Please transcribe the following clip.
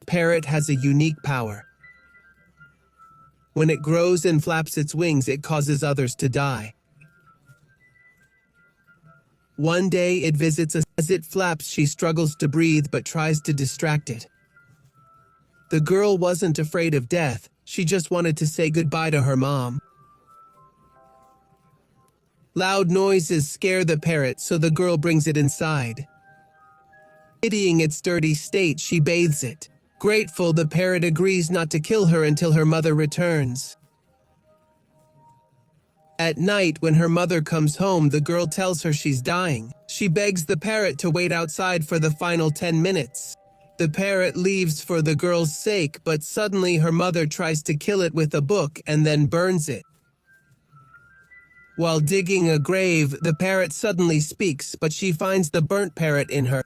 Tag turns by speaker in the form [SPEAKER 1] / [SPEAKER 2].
[SPEAKER 1] Parrot has a unique power. When it grows and flaps its wings, it causes others to die. One day it visits us. As it flaps, she struggles to breathe but tries to distract it. The girl wasn't afraid of death, she just wanted to say goodbye to her mom. Loud noises scare the parrot, so the girl brings it inside. Pitying its dirty state, she bathes it. Grateful, the parrot agrees not to kill her until her mother returns. At night, when her mother comes home, the girl tells her she's dying. She begs the parrot to wait outside for the final 10 minutes. The parrot leaves for the girl's sake, but suddenly her mother tries to kill it with a book and then burns it. While digging a grave, the parrot suddenly speaks, but she finds the burnt parrot in her.